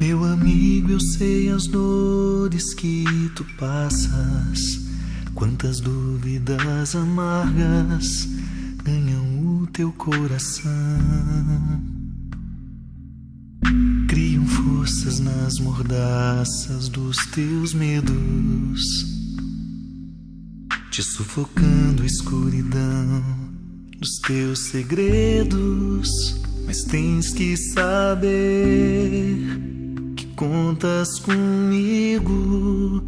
Meu amigo, eu sei as dores que tu passas, quantas dúvidas amargas ganham o teu coração. Criam forças nas mordaças dos teus medos, te sufocando a escuridão dos teus segredos. Mas tens que saber que contas comigo.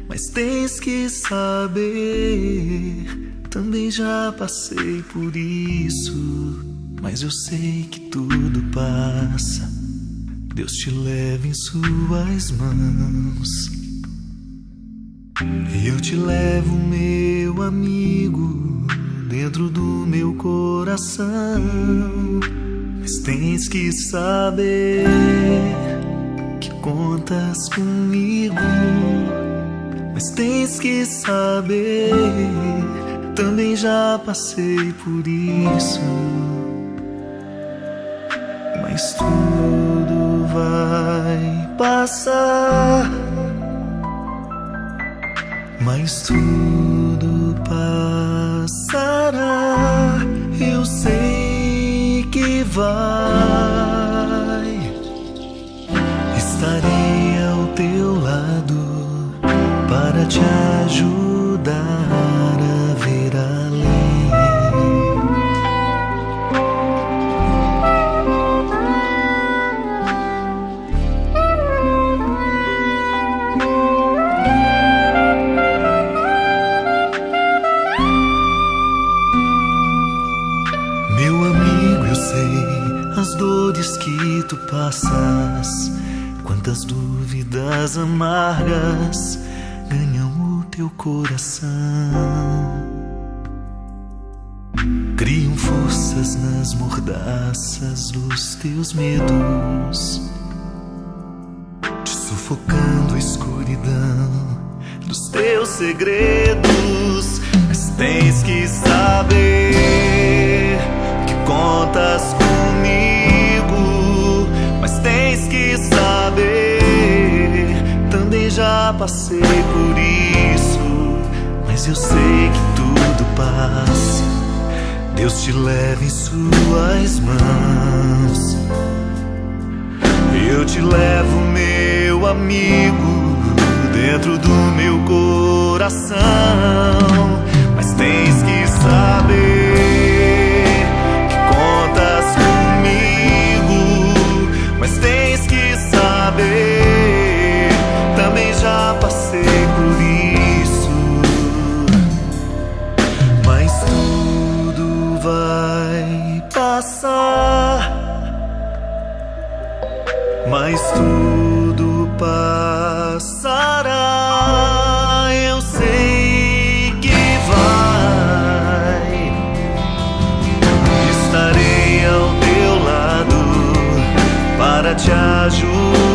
Mas tens que saber, também já passei por isso. Mas eu sei que tudo passa, Deus te leva em suas mãos. E eu te levo, meu amigo, dentro do meu coração. Mas tens que saber que contas comigo. Mas tens que saber, também já passei por isso. Mas tudo vai passar. Mas tudo passará. Eu sei que vai. Estarei ao teu lado para te ajudar a ver além. Meu amigo, eu sei as dores que tu passas, quantas dúvidas amargas ganham o teu coração. Criam forças nas mordaças dos teus medos, te sufocando a escuridão dos teus segredos. Mas tens que saber que contas comigo. Mas tens que saber, também já passei por isso. Mas eu sei que tudo passa, Deus te leva em suas mãos. Eu te levo, meu amigo, dentro do meu coração. Mas tens que saber que contas comigo. Mas tens que saber, também já passei por isso. Mas tudo vai passar. Mas tudo passará. Eu sei que vai. Estarei ao teu lado para te ajudar